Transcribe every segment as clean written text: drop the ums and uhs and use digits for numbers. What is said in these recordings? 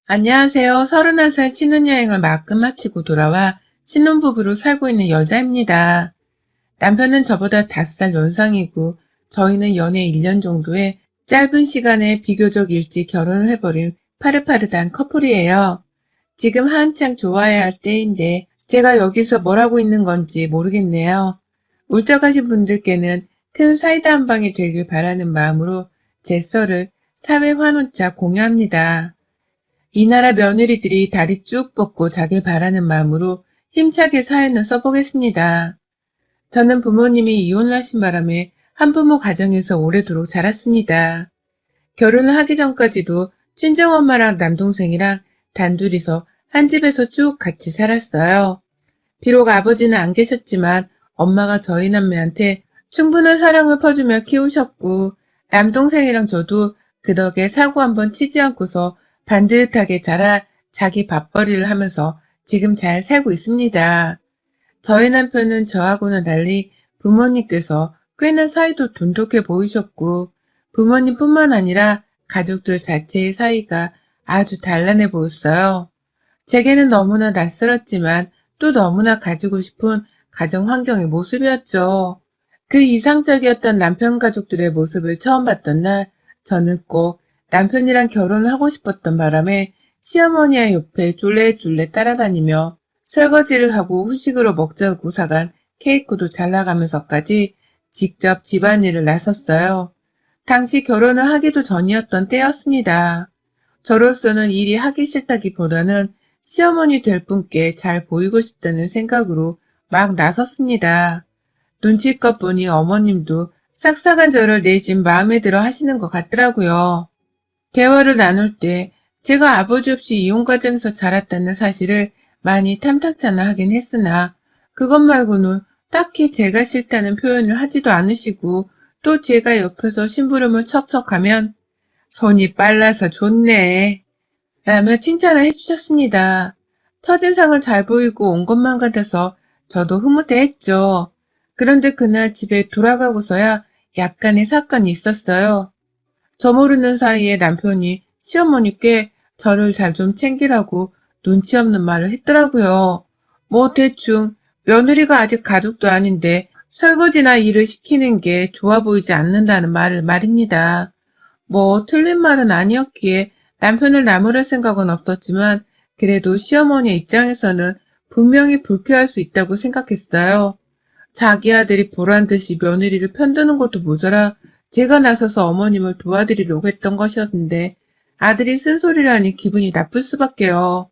안녕하세요. 31살 신혼여행을 막 끝마치고 돌아와 신혼부부로 살고 있는 여자입니다. 남편은 저보다 5살 연상이고 저희는 연애 1년 정도에 짧은 시간에 비교적 일찍 결혼을 해버린 파릇파릇한 커플이에요. 지금 한창 좋아해야 할 때인데 제가 여기서 뭘 하고 있는 건지 모르겠네요. 울적하신 분들께는 큰 사이다 한 방이 되길 바라는 마음으로 제 썰을 사회 환원차 공유합니다. 이 나라 며느리들이 다리 쭉 뻗고 자길 바라는 마음으로 힘차게 사연을 써보겠습니다. 저는 부모님이 이혼을 하신 바람에 한부모 가정에서 오래도록 자랐습니다. 결혼을 하기 전까지도 친정엄마랑 남동생이랑 단둘이서 한 집에서 쭉 같이 살았어요. 비록 아버지는 안 계셨지만 엄마가 저희 남매한테 충분한 사랑을 퍼주며 키우셨고 남동생이랑 저도 그 덕에 사고 한번 치지 않고서 반듯하게 자라 자기 밥벌이를 하면서 지금 잘 살고 있습니다. 저희 남편은 저하고는 달리 부모님께서 꽤나 사이도 돈독해 보이셨고 부모님뿐만 아니라 가족들 자체의 사이가 아주 단란해 보였어요. 제게는 너무나 낯설었지만 또 너무나 가지고 싶은 가정 환경의 모습이었죠. 그 이상적이었던 남편 가족들의 모습을 처음 봤던 날 저는 꼭 남편이랑 결혼을 하고 싶었던 바람에 시어머니의 옆에 쫄래쫄래 따라다니며 설거지를 하고 후식으로 먹자고 사간 케이크도 잘 나가면서까지 직접 집안일을 나섰어요. 당시 결혼을 하기도 전이었던 때였습니다. 저로서는 일이 하기 싫다기보다는 시어머니 될 분께 잘 보이고 싶다는 생각으로 막 나섰습니다. 눈치껏 보니 어머님도 싹싹한 저를 내심 마음에 들어 하시는 것 같더라고요. 대화를 나눌 때 제가 아버지 없이 이혼 과정에서 자랐다는 사실을 많이 탐탁잖아 하긴 했으나 그것 말고는 딱히 제가 싫다는 표현을 하지도 않으시고 또 제가 옆에서 심부름을 척척하면 손이 빨라서 좋네 라며 칭찬을 해주셨습니다. 첫인상을 잘 보이고 온 것만 같아서 저도 흐뭇해했죠. 그런데 그날 집에 돌아가고서야 약간의 사건이 있었어요. 저 모르는 사이에 남편이 시어머니께 저를 잘 좀 챙기라고 눈치 없는 말을 했더라고요. 뭐 대충 며느리가 아직 가족도 아닌데 설거지나 일을 시키는 게 좋아 보이지 않는다는 말을 말입니다. 뭐 틀린 말은 아니었기에 남편을 나무랄 생각은 없었지만 그래도 시어머니의 입장에서는 분명히 불쾌할 수 있다고 생각했어요. 자기 아들이 보란 듯이 며느리를 편드는 것도 모자라 제가 나서서 어머님을 도와드리려고 했던 것이었는데 아들이 쓴소리라니 기분이 나쁠 수밖에요.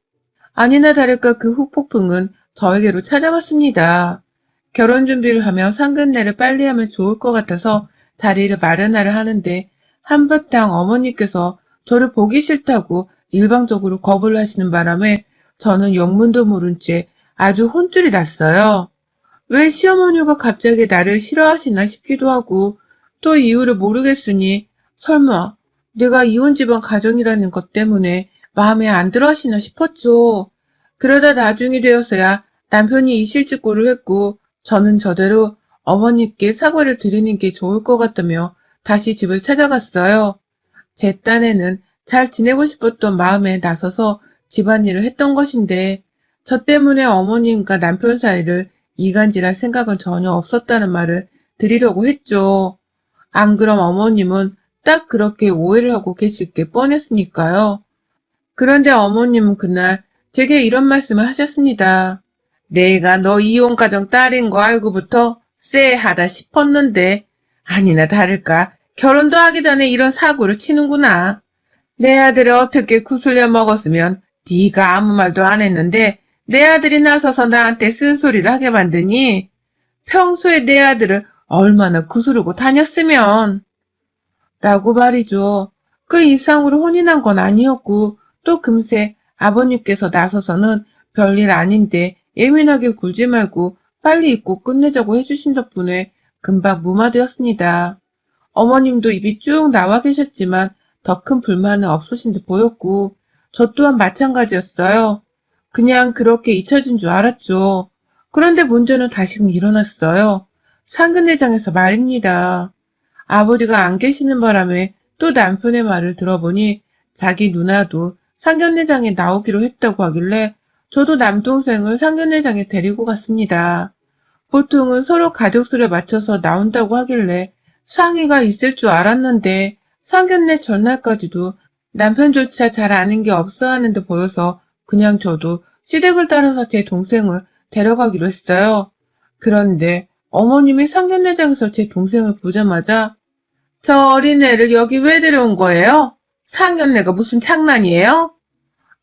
아니나 다를까 그 후폭풍은 저에게로 찾아왔습니다. 결혼 준비를 하며 상견례를 빨리 하면 좋을 것 같아서 자리를 마련하려 하는데 한바탕 어머니께서 저를 보기 싫다고 일방적으로 거부를 하시는 바람에 저는 영문도 모른 채 아주 혼쭐이 났어요. 왜 시어머니가 갑자기 나를 싫어하시나 싶기도 하고 또 이유를 모르겠으니 설마 내가 이혼 집안 가정이라는 것 때문에 마음에 안 들어 하시나 싶었죠. 그러다 나중이 되어서야 남편이 이실직고를 했고 저는 저대로 어머니께 사과를 드리는 게 좋을 것 같다며 다시 집을 찾아갔어요. 제 딴에는 잘 지내고 싶었던 마음에 나서서 집안일을 했던 것인데 저 때문에 어머님과 남편 사이를 이간질할 생각은 전혀 없었다는 말을 드리려고 했죠. 안 그럼 어머님은 딱 그렇게 오해를 하고 계실 게 뻔했으니까요. 그런데 어머님은 그날 제게 이런 말씀을 하셨습니다. 내가 너 이혼가정 딸인 거 알고부터 쎄하다 싶었는데 아니나 다를까 결혼도 하기 전에 이런 사고를 치는구나. 내 아들을 어떻게 구슬려 먹었으면 네가 아무 말도 안 했는데 내 아들이 나서서 나한테 쓴소리를 하게 만드니 평소에 내 아들을 얼마나 구스르고 다녔으면 라고 말이죠. 그 이상으로 혼인한 건 아니었고 또 금세 아버님께서 나서서는 별일 아닌데 예민하게 굴지 말고 빨리 잊고 끝내자고 해주신 덕분에 금방 무마되었습니다. 어머님도 입이 쭉 나와 계셨지만 더 큰 불만은 없으신 듯 보였고 저 또한 마찬가지였어요. 그냥 그렇게 잊혀진 줄 알았죠. 그런데 문제는 다시금 일어났어요. 상근회장에서 말입니다. 아버지가 안 계시는 바람에 또 남편의 말을 들어보니 자기 누나도 상견례장에 나오기로 했다고 하길래 저도 남동생을 상견례장에 데리고 갔습니다. 보통은 서로 가족 수를 맞춰서 나온다고 하길래 상의가 있을 줄 알았는데 상견례 전날까지도 남편조차 잘 아는 게 없어 하는 듯 보여서 그냥 저도 시댁을 따라서 제 동생을 데려가기로 했어요. 그런데 어머님이 상견례장에서 제 동생을 보자마자 저 어린애를 여기 왜 데려온 거예요? 상견례가 무슨 장난이에요?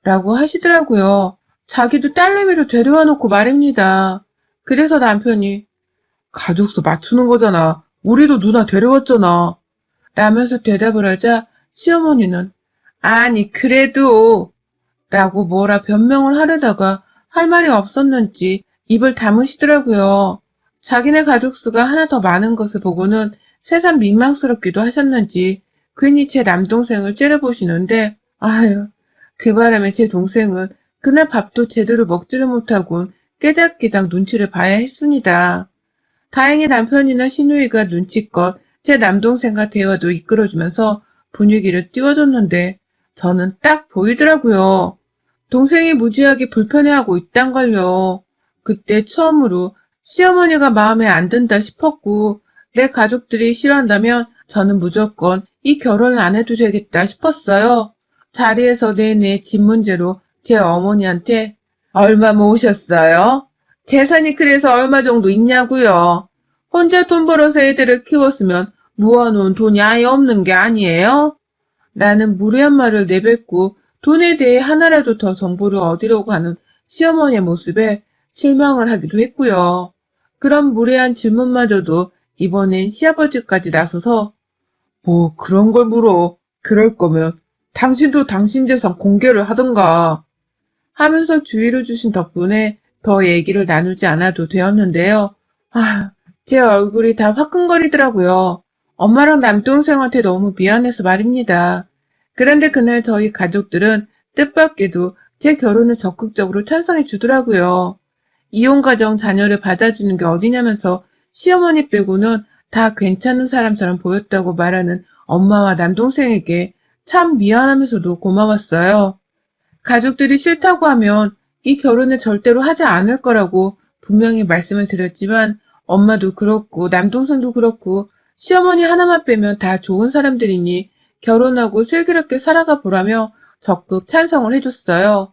라고 하시더라고요. 자기도 딸내미로 데려와 놓고 말입니다. 그래서 남편이 가족수 맞추는 거잖아. 우리도 누나 데려왔잖아. 라면서 대답을 하자 시어머니는 아니 그래도 라고 뭐라 변명을 하려다가 할 말이 없었는지 입을 다무시더라고요. 자기네 가족수가 하나 더 많은 것을 보고는 새삼 민망스럽기도 하셨는지 괜히 제 남동생을 째려보시는데 아유 그 바람에 제 동생은 그날 밥도 제대로 먹지를 못하곤 깨작깨작 눈치를 봐야 했습니다. 다행히 남편이나 시누이가 눈치껏 제 남동생과 대화도 이끌어주면서 분위기를 띄워줬는데 저는 딱 보이더라고요. 동생이 무지하게 불편해하고 있단걸요. 그때 처음으로 시어머니가 마음에 안 든다 싶었고 내 가족들이 싫어한다면 저는 무조건 이 결혼을 안 해도 되겠다 싶었어요. 자리에서 내내 집 문제로 제 어머니한테 얼마 모으셨어요? 재산이 그래서 얼마 정도 있냐고요? 혼자 돈 벌어서 애들을 키웠으면 모아놓은 돈이 아예 없는 게 아니에요? 라는 무례한 말을 내뱉고 돈에 대해 하나라도 더 정보를 얻으려고 하는 시어머니의 모습에 실망을 하기도 했고요. 그런 무례한 질문마저도 이번엔 시아버지까지 나서서 뭐 그런 걸 물어. 그럴 거면 당신도 당신 재산 공개를 하던가 하면서 주의를 주신 덕분에 더 얘기를 나누지 않아도 되었는데요. 제 얼굴이 다 화끈거리더라고요. 엄마랑 남동생한테 너무 미안해서 말입니다. 그런데 그날 저희 가족들은 뜻밖에도 제 결혼을 적극적으로 찬성해 주더라고요. 이혼가정 자녀를 받아주는 게 어디냐면서 시어머니 빼고는 다 괜찮은 사람처럼 보였다고 말하는 엄마와 남동생에게 참 미안하면서도 고마웠어요. 가족들이 싫다고 하면 이 결혼을 절대로 하지 않을 거라고 분명히 말씀을 드렸지만 엄마도 그렇고 남동생도 그렇고 시어머니 하나만 빼면 다 좋은 사람들이니 결혼하고 슬기롭게 살아가 보라며 적극 찬성을 해줬어요.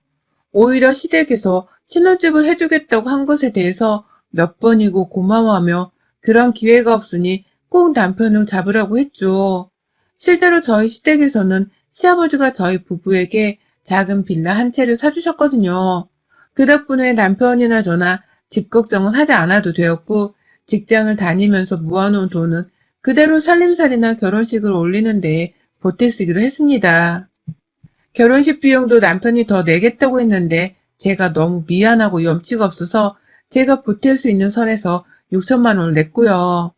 오히려 시댁에서 신혼집을 해주겠다고 한 것에 대해서 몇 번이고 고마워하며 그런 기회가 없으니 꼭 남편을 잡으라고 했죠. 실제로 저희 시댁에서는 시아버지가 저희 부부에게 작은 빌라 한 채를 사주셨거든요. 그 덕분에 남편이나 저나 집 걱정은 하지 않아도 되었고 직장을 다니면서 모아놓은 돈은 그대로 살림살이나 결혼식을 올리는 데에 보태 쓰기로 했습니다. 결혼식 비용도 남편이 더 내겠다고 했는데 제가 너무 미안하고 염치가 없어서 제가 보탤 수 있는 선에서 6천만 원을 냈고요.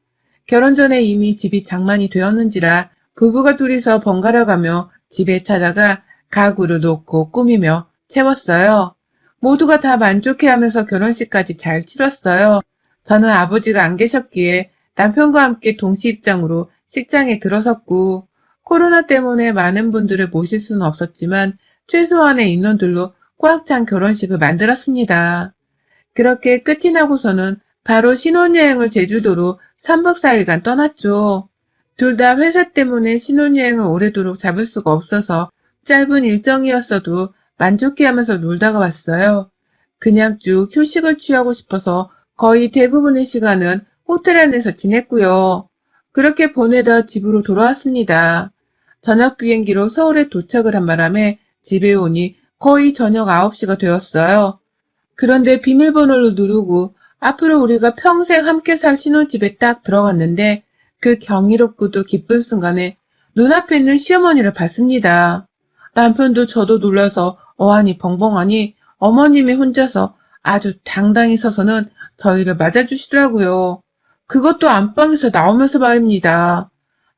결혼 전에 이미 집이 장만이 되었는지라 부부가 둘이서 번갈아 가며 집에 찾아가 가구를 놓고 꾸미며 채웠어요. 모두가 다 만족해하면서 결혼식까지 잘 치렀어요. 저는 아버지가 안 계셨기에 남편과 함께 동시 입장으로 식장에 들어섰고 코로나 때문에 많은 분들을 모실 수는 없었지만 최소한의 인원들로 꽉 찬 결혼식을 만들었습니다. 그렇게 끝이 나고서는 바로 신혼여행을 제주도로 3박 4일간 떠났죠. 둘 다 회사 때문에 신혼여행을 오래도록 잡을 수가 없어서 짧은 일정이었어도 만족해하면서 놀다가 왔어요. 그냥 쭉 휴식을 취하고 싶어서 거의 대부분의 시간은 호텔 안에서 지냈고요. 그렇게 보내다 집으로 돌아왔습니다. 저녁 비행기로 서울에 도착을 한 바람에 집에 오니 거의 저녁 9시가 되었어요. 그런데 비밀번호를 누르고 앞으로 우리가 평생 함께 살 신혼집에 딱 들어갔는데 그 경이롭고도 기쁜 순간에 눈앞에 있는 시어머니를 봤습니다. 남편도 저도 놀라서 어안이 벙벙하니 어머님이 혼자서 아주 당당히 서서는 저희를 맞아주시더라고요. 그것도 안방에서 나오면서 말입니다.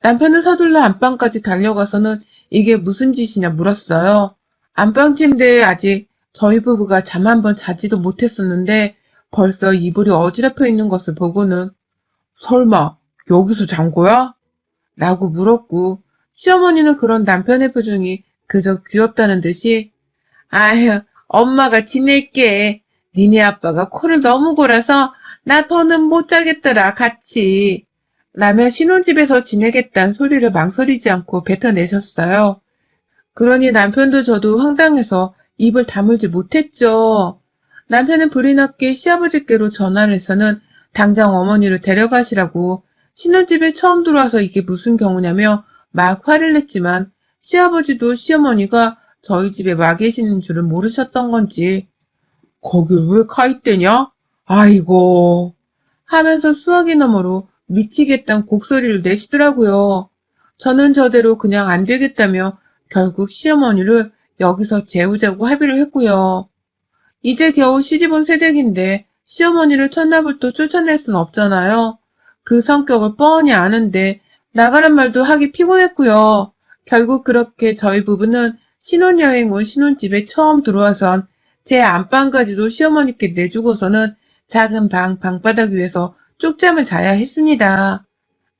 남편은 서둘러 안방까지 달려가서는 이게 무슨 짓이냐 물었어요. 안방 침대에 아직 저희 부부가 잠 한 번 자지도 못했었는데 벌써 이불이 어지럽혀 있는 것을 보고는 설마 여기서 잔 거야? 라고 물었고 시어머니는 그런 남편의 표정이 그저 귀엽다는 듯이 아휴, 엄마가 지낼게. 니네 아빠가 코를 너무 골아서 나 더는 못 자겠더라, 같이. 라며 신혼집에서 지내겠다는 소리를 망설이지 않고 뱉어내셨어요. 그러니 남편도 저도 황당해서 입을 다물지 못했죠. 남편은 불이 났게 시아버지께로 전화를 해서는 당장 어머니를 데려가시라고 신혼집에 처음 들어와서 이게 무슨 경우냐며 막 화를 냈지만 시아버지도 시어머니가 저희 집에 와 계시는 줄은 모르셨던 건지 거길 왜 가 있대냐? 아이고 하면서 수화기 너머로 미치겠다는 곡소리를 내시더라고요. 저는 저대로 그냥 안 되겠다며 결국 시어머니를 여기서 재우자고 합의를 했고요. 이제 겨우 시집온 새댁인데 시어머니를 첫날부터 쫓아낼 순 없잖아요. 그 성격을 뻔히 아는데 나가란 말도 하기 피곤했고요. 결국 그렇게 저희 부부는 신혼여행 온 신혼집에 처음 들어와선 제 안방까지도 시어머니께 내주고서는 작은 방바닥 위에서 쪽잠을 자야 했습니다.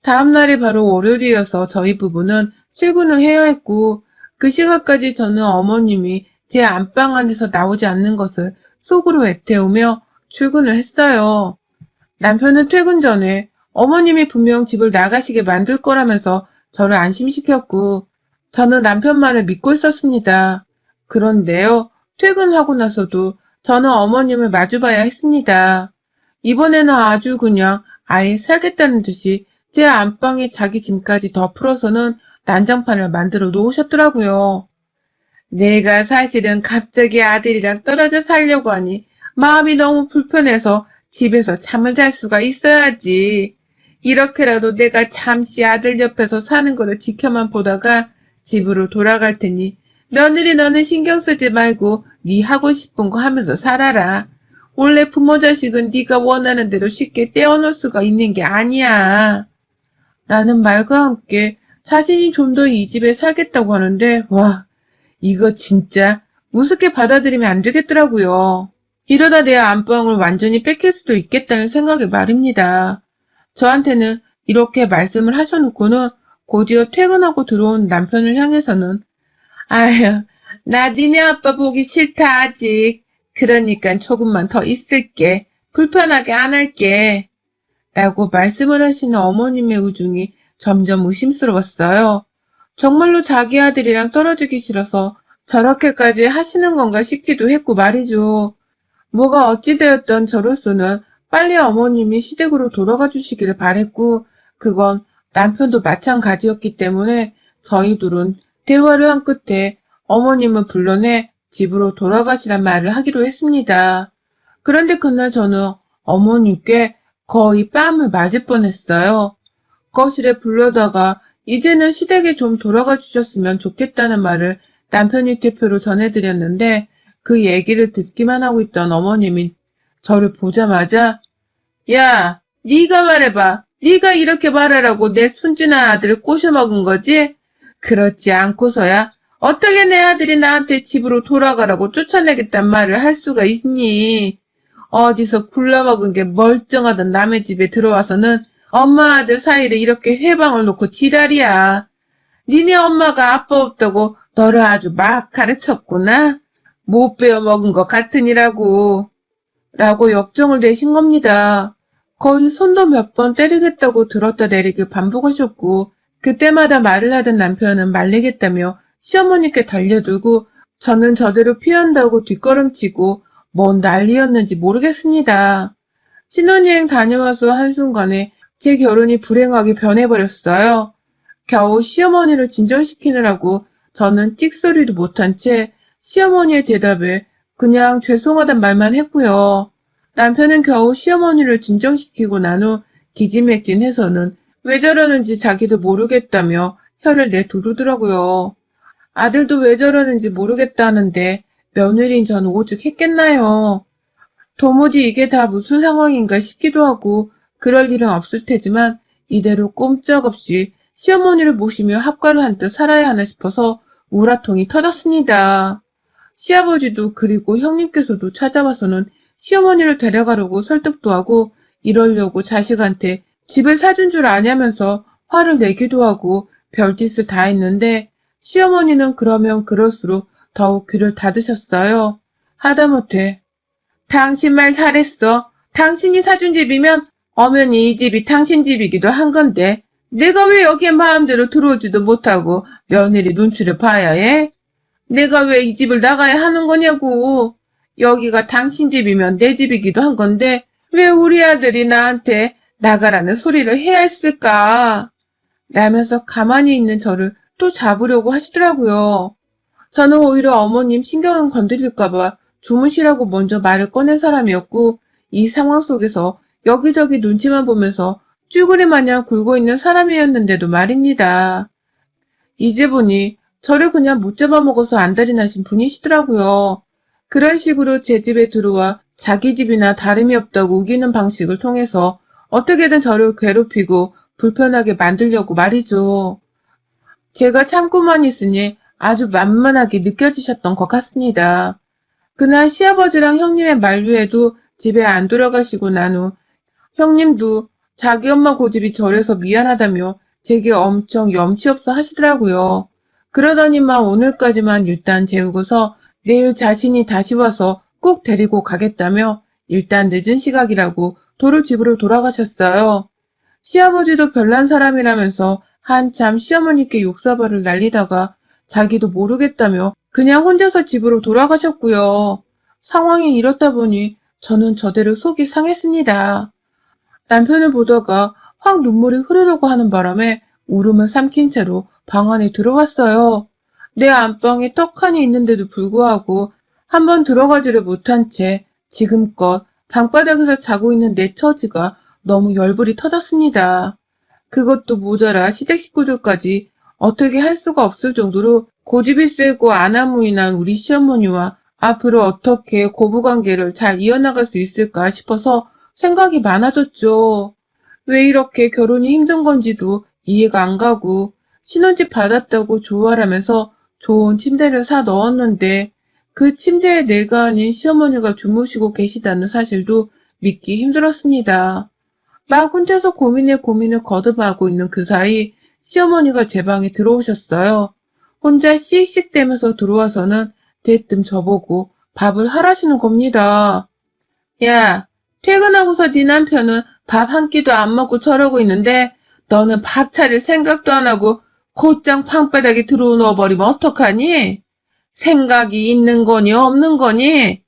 다음날이 바로 월요일이어서 저희 부부는 출근을 해야 했고 그 시간까지 저는 어머님이 제 안방 안에서 나오지 않는 것을 속으로 애태우며 출근을 했어요. 남편은 퇴근 전에 어머님이 분명 집을 나가시게 만들 거라면서 저를 안심시켰고 저는 남편 말을 믿고 있었습니다. 그런데요, 퇴근하고 나서도 저는 어머님을 마주봐야 했습니다. 이번에는 아주 그냥 아예 살겠다는 듯이 제 안방에 자기 짐까지 더 풀어서는 난장판을 만들어 놓으셨더라고요. 내가 사실은 갑자기 아들이랑 떨어져 살려고 하니 마음이 너무 불편해서 집에서 잠을 잘 수가 있어야지. 이렇게라도 내가 잠시 아들 옆에서 사는 거를 지켜만 보다가 집으로 돌아갈 테니 며느리 너는 신경 쓰지 말고 네 하고 싶은 거 하면서 살아라. 원래 부모 자식은 네가 원하는 대로 쉽게 떼어놓을 수가 있는 게 아니야. 라는 말과 함께 자신이 좀 더 이 집에 살겠다고 하는데 와, 이거 진짜 우습게 받아들이면 안 되겠더라고요. 이러다 내 안방을 완전히 뺏길 수도 있겠다는 생각에 말입니다. 저한테는 이렇게 말씀을 하셔놓고는 곧이어 퇴근하고 들어온 남편을 향해서는 아휴, 나 니네 아빠 보기 싫다 아직. 그러니까 조금만 더 있을게. 불편하게 안 할게. 라고 말씀을 하시는 어머님의 우중이 점점 의심스러웠어요. 정말로 자기 아들이랑 떨어지기 싫어서 저렇게까지 하시는 건가 싶기도 했고 말이죠. 뭐가 어찌되었던 저로서는 빨리 어머님이 시댁으로 돌아가 주시기를 바랬고 그건 남편도 마찬가지였기 때문에 저희 둘은 대화를 한 끝에 어머님을 불러내 집으로 돌아가시란 말을 하기로 했습니다. 그런데 그날 저는 어머님께 거의 뺨을 맞을 뻔했어요. 거실에 불러다가 이제는 시댁에 좀 돌아가 주셨으면 좋겠다는 말을 남편이 대표로 전해드렸는데 그 얘기를 듣기만 하고 있던 어머님이 저를 보자마자 야, 네가 말해봐. 네가 이렇게 말하라고 내 순진한 아들을 꼬셔먹은 거지? 그렇지 않고서야 어떻게 내 아들이 나한테 집으로 돌아가라고 쫓아내겠단 말을 할 수가 있니? 어디서 굴러먹은 게 멀쩡하던 남의 집에 들어와서는 엄마 아들 사이를 이렇게 해방을 놓고 지랄이야. 니네 엄마가 아빠 없다고 너를 아주 막 가르쳤구나. 못 배워먹은 것 같으니라고. 라고 역정을 내신 겁니다. 거의 손도 몇 번 때리겠다고 들었다 내리길 반복하셨고 그때마다 말을 하던 남편은 말리겠다며 시어머니께 달려들고 저는 저대로 피한다고 뒷걸음치고 뭔 난리였는지 모르겠습니다. 신혼여행 다녀와서 한순간에 제 결혼이 불행하게 변해버렸어요. 겨우 시어머니를 진정시키느라고 저는 찍소리도 못한 채 시어머니의 대답에 그냥 죄송하단 말만 했고요. 남편은 겨우 시어머니를 진정시키고 난 후 기진맥진해서는 왜 저러는지 자기도 모르겠다며 혀를 내두르더라고요. 아들도 왜 저러는지 모르겠다는데 며느리인 전 오죽했겠나요. 도무지 이게 다 무슨 상황인가 싶기도 하고 그럴 일은 없을 테지만 이대로 꼼짝없이 시어머니를 모시며 합가를 한 듯 살아야 하나 싶어서 우라통이 터졌습니다. 시아버지도 그리고 형님께서도 찾아와서는 시어머니를 데려가려고 설득도 하고 이러려고 자식한테 집을 사준 줄 아냐면서 화를 내기도 하고 별짓을 다 했는데 시어머니는 그러면 그럴수록 더욱 귀를 닫으셨어요. 하다못해 당신 말 잘했어. 당신이 사준 집이면 엄연히 이 집이 당신 집이기도 한 건데 내가 왜 여기에 마음대로 들어오지도 못하고 며느리 눈치를 봐야 해? 내가 왜 이 집을 나가야 하는 거냐고. 여기가 당신 집이면 내 집이기도 한 건데 왜 우리 아들이 나한테 나가라는 소리를 해야 했을까? 라면서 가만히 있는 저를 또 잡으려고 하시더라고요. 저는 오히려 어머님 신경을 건드릴까봐 주무시라고 먼저 말을 꺼낸 사람이었고 이 상황 속에서 여기저기 눈치만 보면서 쭈구리 마냥 굴고 있는 사람이었는데도 말입니다. 이제 보니 저를 그냥 못 잡아먹어서 안달이 나신 분이시더라고요. 그런 식으로 제 집에 들어와 자기 집이나 다름이 없다고 우기는 방식을 통해서 어떻게든 저를 괴롭히고 불편하게 만들려고 말이죠. 제가 참고만 있으니 아주 만만하게 느껴지셨던 것 같습니다. 그날 시아버지랑 형님의 만류에도 집에 안 돌아가시고 난 후 형님도 자기 엄마 고집이 저래서 미안하다며 제게 엄청 염치 없어 하시더라고요. 그러더니만 오늘까지만 일단 재우고서 내일 자신이 다시 와서 꼭 데리고 가겠다며 일단 늦은 시각이라고 도로 집으로 돌아가셨어요. 시아버지도 별난 사람이라면서 한참 시어머니께 욕사발을 날리다가 자기도 모르겠다며 그냥 혼자서 집으로 돌아가셨고요. 상황이 이렇다 보니 저는 저대로 속이 상했습니다. 남편을 보다가 확 눈물이 흐르려고 하는 바람에 울음을 삼킨 채로 방 안에 들어왔어요. 내 안방에 떡하니 있는데도 불구하고 한번 들어가지를 못한 채 지금껏 방바닥에서 자고 있는 내 처지가 너무 열불이 터졌습니다. 그것도 모자라 시댁 식구들까지 어떻게 할 수가 없을 정도로 고집이 세고 안하무인한 우리 시어머니와 앞으로 어떻게 고부관계를 잘 이어나갈 수 있을까 싶어서 생각이 많아졌죠. 왜 이렇게 결혼이 힘든 건지도 이해가 안 가고 신혼집 받았다고 좋아하면서 좋은 침대를 사 넣었는데 그 침대에 내가 아닌 시어머니가 주무시고 계시다는 사실도 믿기 힘들었습니다. 막 혼자서 고민을 거듭하고 있는 그 사이 시어머니가 제 방에 들어오셨어요. 혼자 씩씩대면서 들어와서는 대뜸 저보고 밥을 하라시는 겁니다. 야, 퇴근하고서 네 남편은 밥 한 끼도 안 먹고 저러고 있는데 너는 밥 차릴 생각도 안 하고 곧장 방바닥에 들어 누워버리면 어떡하니? 생각이 있는 거니 없는 거니?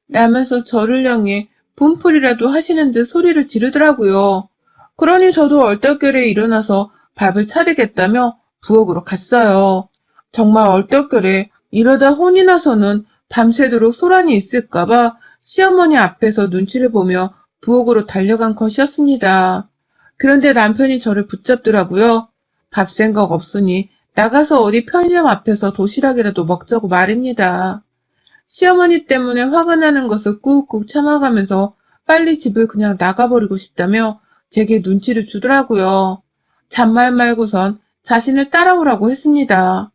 라면서 저를 향해 분풀이라도 하시는 듯 소리를 지르더라고요. 그러니 저도 얼떨결에 일어나서 밥을 차리겠다며 부엌으로 갔어요. 정말 얼떨결에 이러다 혼이 나서는 밤새도록 소란이 있을까봐 시어머니 앞에서 눈치를 보며 부엌으로 달려간 것이었습니다. 그런데 남편이 저를 붙잡더라고요. 밥 생각 없으니 나가서 어디 편의점 앞에서 도시락이라도 먹자고 말입니다. 시어머니 때문에 화가 나는 것을 꾹꾹 참아가면서 빨리 집을 그냥 나가버리고 싶다며 제게 눈치를 주더라고요. 잔말 말고선 자신을 따라오라고 했습니다.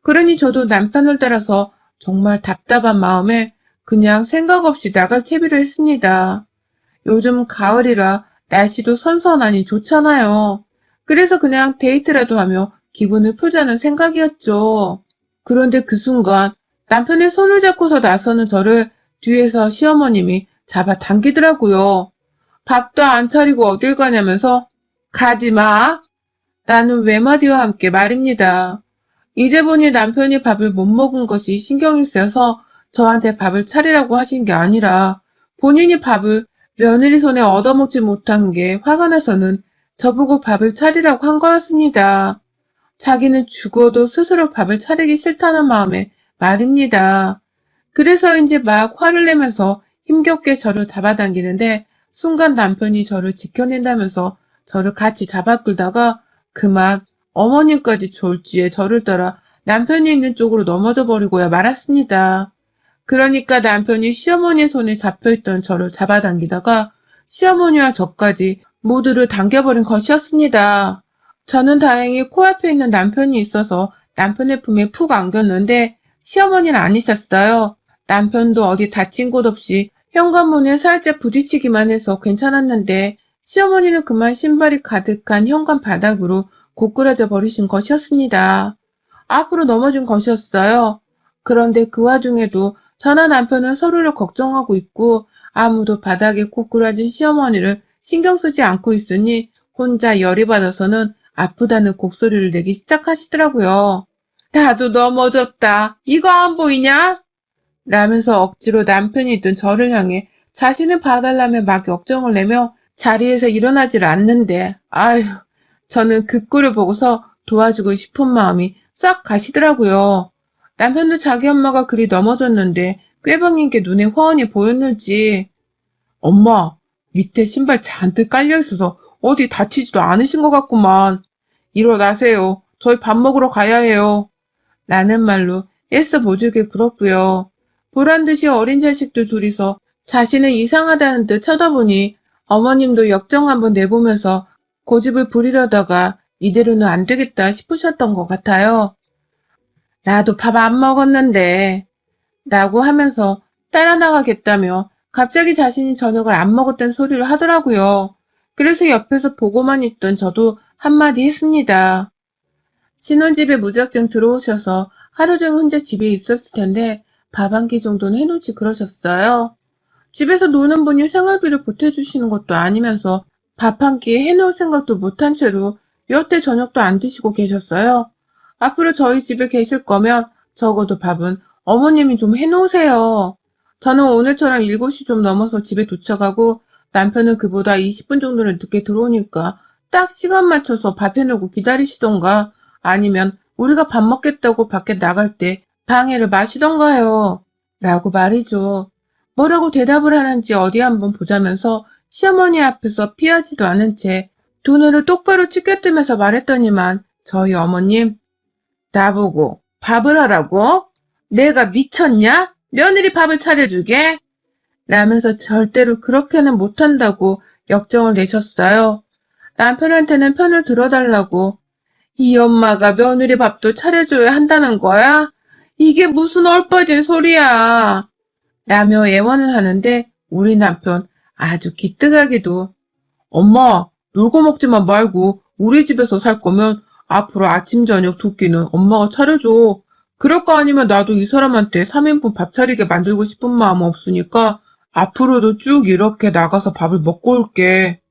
그러니 저도 남편을 따라서 정말 답답한 마음에 그냥 생각 없이 나갈 채비를 했습니다. 요즘 가을이라 날씨도 선선하니 좋잖아요. 그래서 그냥 데이트라도 하며 기분을 풀자는 생각이었죠. 그런데 그 순간 남편의 손을 잡고서 나서는 저를 뒤에서 시어머님이 잡아 당기더라고요. 밥도 안 차리고 어딜 가냐면서 가지 마. 라는 외마디와 함께 말입니다. 이제 보니 남편이 밥을 못 먹은 것이 신경이 쓰여서 저한테 밥을 차리라고 하신 게 아니라 본인이 밥을 며느리 손에 얻어먹지 못한 게 화가 나서는 저보고 밥을 차리라고 한 거였습니다. 자기는 죽어도 스스로 밥을 차리기 싫다는 마음에 말입니다. 그래서인지 막 화를 내면서 힘겹게 저를 잡아당기는데 순간 남편이 저를 지켜낸다면서 저를 같이 잡아끌다가 그만 어머님까지 졸지에 저를 따라 남편이 있는 쪽으로 넘어져 버리고야 말았습니다. 그러니까 남편이 시어머니의 손에 잡혀있던 저를 잡아당기다가 시어머니와 저까지 모두를 당겨버린 것이었습니다. 저는 다행히 코앞에 있는 남편이 있어서 남편의 품에 푹 안겼는데 시어머니는 아니셨어요. 남편도 어디 다친 곳 없이 현관문에 살짝 부딪히기만 해서 괜찮았는데 시어머니는 그만 신발이 가득한 현관 바닥으로 고꾸라져 버리신 것이었습니다. 앞으로 넘어진 것이었어요. 그런데 그 와중에도 저나 남편은 서로를 걱정하고 있고 아무도 바닥에 고꾸라진 시어머니를 신경 쓰지 않고 있으니 혼자 열이 받아서는 아프다는 곡소리를 내기 시작하시더라고요. 나도 넘어졌다. 이거 안 보이냐? 라면서 억지로 남편이 있던 저를 향해 자신을 봐달라며 막 역정을 내며 자리에서 일어나질 않는데, 아휴, 저는 그 꼴을 보고서 도와주고 싶은 마음이 싹 가시더라고요. 남편도 자기 엄마가 그리 넘어졌는데 꾀병인 게 눈에 훤히 보였는지, 엄마, 밑에 신발 잔뜩 깔려있어서 어디 다치지도 않으신 것 같구만. 일어나세요. 저희 밥 먹으러 가야 해요. 라는 말로 애써 보조개 굴었고요. 보란듯이 어린 자식들 둘이서 자신을 이상하다는 듯 쳐다보니 어머님도 역정 한번 내보면서 고집을 부리려다가 이대로는 안 되겠다 싶으셨던 것 같아요. 나도 밥 안 먹었는데 라고 하면서 따라 나가겠다며 갑자기 자신이 저녁을 안 먹었다는 소리를 하더라고요. 그래서 옆에서 보고만 있던 저도 한마디 했습니다. 신혼집에 무작정 들어오셔서 하루 종일 혼자 집에 있었을 텐데 밥 한 끼 정도는 해놓지 그러셨어요. 집에서 노는 분이 생활비를 보태주시는 것도 아니면서 밥 한 끼 해놓을 생각도 못한 채로 여태 저녁도 안 드시고 계셨어요. 앞으로 저희 집에 계실 거면 적어도 밥은 어머님이 좀 해놓으세요. 저는 오늘처럼 7시 좀 넘어서 집에 도착하고 남편은 그보다 20분 정도는 늦게 들어오니까 딱 시간 맞춰서 밥 해놓고 기다리시던가 아니면 우리가 밥 먹겠다고 밖에 나갈 때 방해를 마시던가요. 라고 말이죠. 뭐라고 대답을 하는지 어디 한번 보자면서 시어머니 앞에서 피하지도 않은 채 두 눈을 똑바로 치켜뜨면서 말했더니만 저희 어머님, 나보고 밥을 하라고? 내가 미쳤냐? 며느리 밥을 차려주게? 라면서 절대로 그렇게는 못한다고 역정을 내셨어요. 남편한테는 편을 들어달라고. 이 엄마가 며느리 밥도 차려줘야 한다는 거야? 이게 무슨 얼빠진 소리야. 라며 애원을 하는데 우리 남편 아주 기특하게도 엄마 놀고 먹지만 말고 우리 집에서 살 거면 앞으로 아침 저녁 두 끼는 엄마가 차려줘. 그럴 거 아니면 나도 이 사람한테 3인분 밥 차리게 만들고 싶은 마음 없으니까 앞으로도 쭉 이렇게 나가서 밥을 먹고 올게.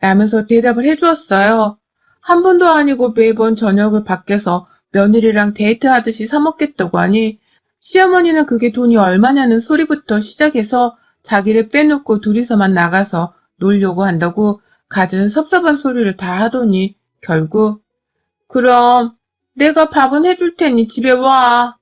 라면서 대답을 해주었어요. 한 번도 아니고 매번 저녁을 밖에서 며느리랑 데이트하듯이 사 먹겠다고 하니 시어머니는 그게 돈이 얼마냐는 소리부터 시작해서 자기를 빼놓고 둘이서만 나가서 놀려고 한다고 갖은 섭섭한 소리를 다 하더니 결국 그럼 내가 밥은 해줄 테니 집에 와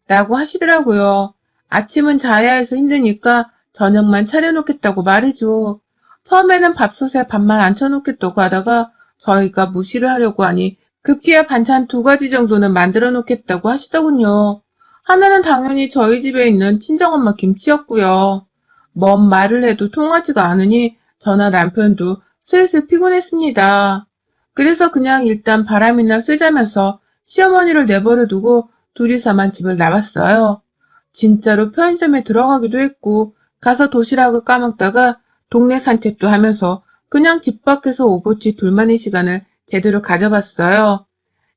라고 하시더라고요. 아침은 자야 해서 힘드니까 저녁만 차려놓겠다고 말해줘. 처음에는 밥솥에 밥만 앉혀놓겠다고 하다가 저희가 무시를 하려고 하니 급기야 반찬 2가지 정도는 만들어 놓겠다고 하시더군요. 하나는 당연히 저희 집에 있는 친정엄마 김치였고요. 뭔 말을 해도 통하지가 않으니 저나 남편도 슬슬 피곤했습니다. 그래서 그냥 일단 바람이나 쐬자면서 시어머니를 내버려 두고 둘이서만 집을 나왔어요. 진짜로 편의점에 들어가기도 했고 가서 도시락을 까먹다가 동네 산책도 하면서 그냥 집 밖에서 오버치 둘만의 시간을 제대로 가져봤어요.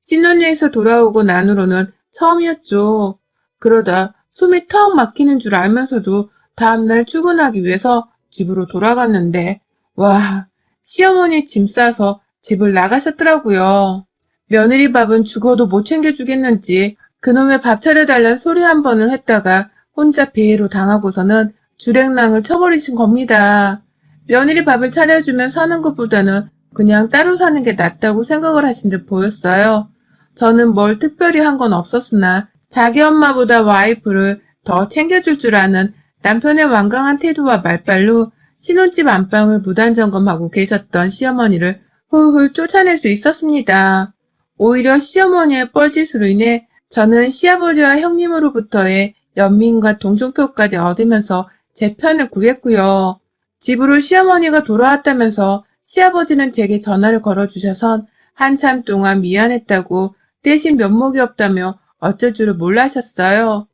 신혼여행에서 돌아오고 난 후로는 처음이었죠. 그러다 숨이 턱 막히는 줄 알면서도 다음날 출근하기 위해서 집으로 돌아갔는데 와, 시어머니 짐 싸서 집을 나가셨더라고요. 며느리 밥은 죽어도 못 챙겨주겠는지 그놈의 밥 차려달라는 소리 한 번을 했다가 혼자 배회로 당하고서는 주랭랑을 쳐버리신 겁니다. 며느리 밥을 차려주면 사는 것보다는 그냥 따로 사는 게 낫다고 생각을 하신 듯 보였어요. 저는 뭘 특별히 한 건 없었으나 자기 엄마보다 와이프를 더 챙겨줄 줄 아는 남편의 완강한 태도와 말빨로 신혼집 안방을 무단점검하고 계셨던 시어머니를 훌훌 쫓아낼 수 있었습니다. 오히려 시어머니의 뻘짓으로 인해 저는 시아버지와 형님으로부터의 연민과 동정표까지 얻으면서 제 편을 구했고요. 집으로 시어머니가 돌아왔다면서 시아버지는 제게 전화를 걸어주셔선 한참 동안 미안했다고 대신 면목이 없다며 어쩔 줄을 몰라 하셨어요.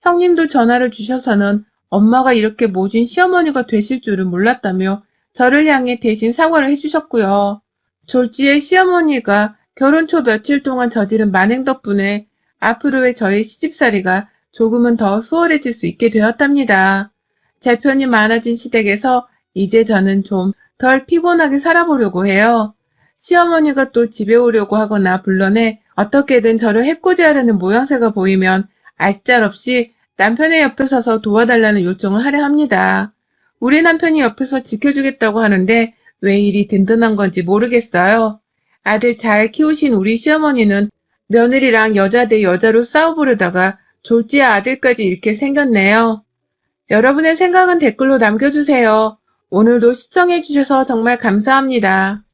형님도 전화를 주셔서는 엄마가 이렇게 모진 시어머니가 되실 줄은 몰랐다며 저를 향해 대신 사과를 해주셨고요. 졸지에 시어머니가 결혼 초 며칠 동안 저지른 만행 덕분에 앞으로의 저의 시집살이가 조금은 더 수월해질 수 있게 되었답니다. 재편이 많아진 시댁에서 이제 저는 좀 덜 피곤하게 살아보려고 해요. 시어머니가 또 집에 오려고 하거나 불러내 어떻게든 저를 해코지하려는 모양새가 보이면 알짤없이 남편의 옆에 서서 도와달라는 요청을 하려 합니다. 우리 남편이 옆에서 지켜주겠다고 하는데 왜 이리 든든한 건지 모르겠어요. 아들 잘 키우신 우리 시어머니는 며느리랑 여자 대 여자로 싸워보려다가 졸지의 아들까지 이렇게 생겼네요. 여러분의 생각은 댓글로 남겨주세요. 오늘도 시청해주셔서 정말 감사합니다.